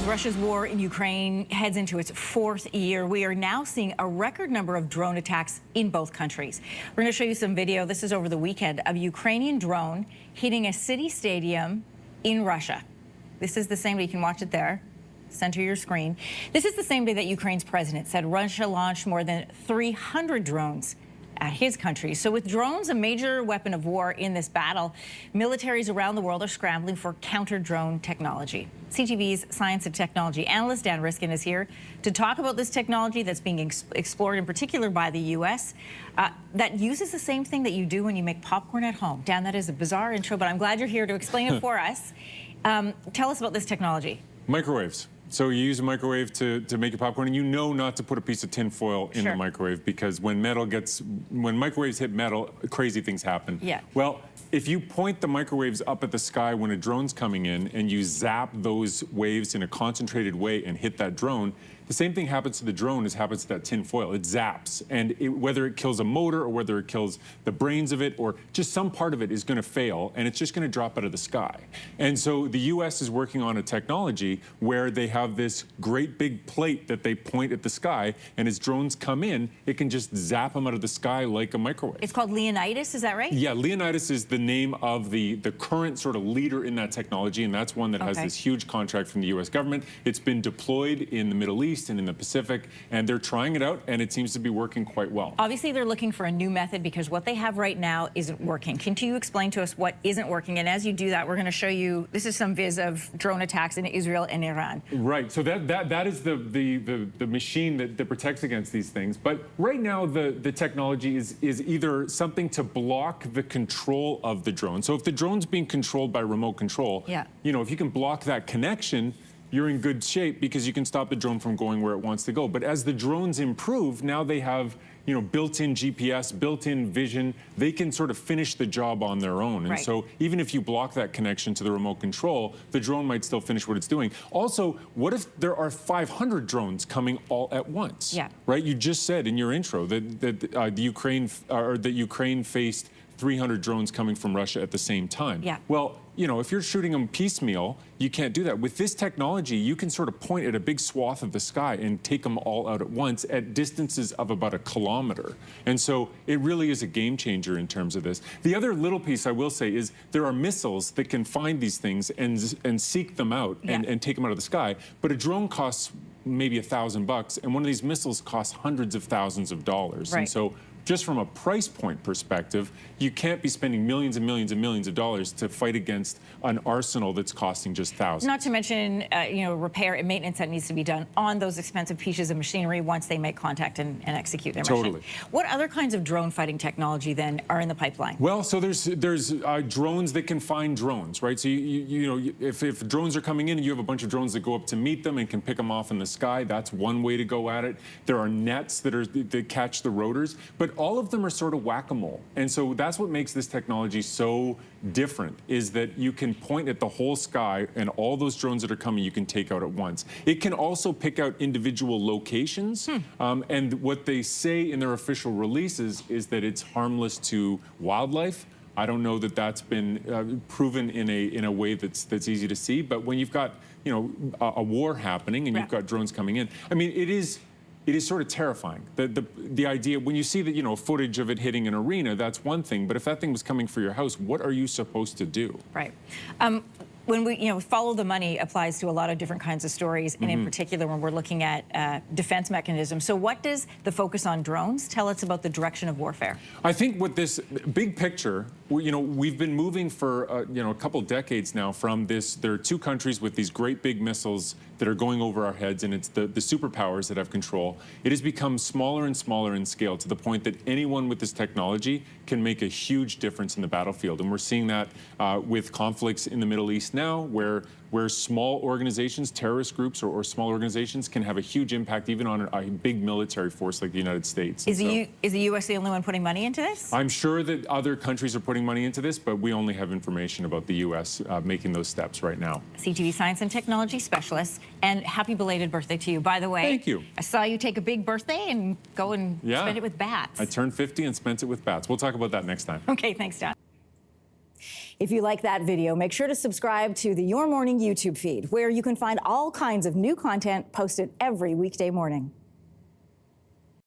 Russia's war in Ukraine heads into its fourth year, we are now seeing a record number of drone attacks in both countries. We're going to show you some video. This is over the weekend of a Ukrainian drone hitting a city stadium in Russia. This is the same day. You can watch it there. Center your screen. This is the same day that Ukraine's president said Russia launched more than 300 drones at his country. So with drones a major weapon of war in this battle, militaries around the world are scrambling for counter-drone technology. CTV's science and technology analyst Dan Riskin is here to talk about this technology that's being explored in particular by the U.S. That uses the same thing that you do when you make popcorn at home. Dan, that is a bizarre intro, but I'm glad you're here to explain it for us. Tell us about this technology. Microwaves. So you use a microwave to make your popcorn, and you know not to put a piece of tin foil in the microwave, because when microwaves hit metal, crazy things happen. Yeah. Well, if you point the microwaves up at the sky when a drone's coming in and you zap those waves in a concentrated way and hit that drone, the same thing happens to the drone as happens to that tin foil. It zaps, and whether it kills a motor or whether it kills the brains of it or just some part of it is going to fail, and it's just going to drop out of the sky. And so the U.S. is working on a technology where they have this great big plate that they point at the sky, and as drones come in, it can just zap them out of the sky like a microwave. It's called Leonidas, is that right? Yeah, Leonidas is the name of the current sort of leader in that technology, and that's one that has this huge contract from the U.S. government. It's been deployed in the Middle East and in the Pacific, and they're trying it out, and it seems to be working quite well. Obviously, they're looking for a new method because what they have right now isn't working. Can you explain to us what isn't working? And as you do that, we're going to show you, this is some viz of drone attacks in Israel and Iran. Right, so that is the machine that protects against these things. But right now, the technology is either something to block the control of the drone. So if the drone's being controlled by remote control, you know, if you can block that connection, you're in good shape because you can stop the drone from going where it wants to go. But as the drones improve, now they have, you know, built-in GPS, built-in vision. They can sort of finish the job on their own. And so even if you block that connection to the remote control, the drone might still finish what it's doing. Also, what if there are 500 drones coming all at once? Yeah. Right? You just said in your intro that Ukraine faced 300 drones coming from Russia at the same time. Yeah. Well, you know, if you're shooting them piecemeal, you can't do that. With this technology, you can sort of point at a big swath of the sky and take them all out at once at distances of about 1 kilometer. And so it really is a game changer in terms of this. The other little piece I will say is there are missiles that can find these things and seek them out and take them out of the sky. But a drone costs maybe $1,000, and one of these missiles costs hundreds of thousands of dollars. And so just from a price point perspective, you can't be spending millions and millions and millions of dollars to fight against an arsenal that's costing just thousands. Not to mention, you know, repair and maintenance that needs to be done on those expensive pieces of machinery once they make contact and execute their mission. What other kinds of drone fighting technology then are in the pipeline? Well, so there's drones that can find drones, right? So you know, if drones are coming in and you have a bunch of drones that go up to meet them and can pick them off in the sky, that's one way to go at it. There are nets that catch the rotors, but all of them are sort of whack-a-mole. And so that's what makes this technology so different, is that you can point at the whole sky and all those drones that are coming you can take out at once. It can also pick out individual locations. And what they say in their official releases is that it's harmless to wildlife. I don't know that that's been proven in a way that's easy to see. But when you've got, you know, a war happening and you've got drones coming in, I mean, it is sort of terrifying. The idea, when you see that, you know, footage of it hitting an arena, that's one thing. But if that thing was coming for your house, what are you supposed to do? Right. When we, you know, follow the money applies to a lot of different kinds of stories, and in particular when we're looking at defense mechanisms. So what does the focus on drones tell us about the direction of warfare? I think with this big picture, you know, we've been moving for, you know, a couple decades now from this. There are two countries with these great big missiles that are going over our heads, and it's the superpowers that have control. It has become smaller and smaller in scale to the point that anyone with this technology can make a huge difference in the battlefield. And we're seeing that with conflicts in the Middle East now, where small organizations, terrorist groups or small organizations can have a huge impact even on a big military force like the United States. Is the U.S. the only one putting money into this? I'm sure that other countries are putting money into this, but we only have information about the U.S. Making those steps right now. CTV Science and Technology Specialist, and happy belated birthday to you, by the way. Thank you. I saw you take a big birthday and go and spend it with bats. I turned 50 and spent it with bats. We'll talk about that next time. Okay, thanks, John. If you like that video, make sure to subscribe to the Your Morning YouTube feed, where you can find all kinds of new content posted every weekday morning.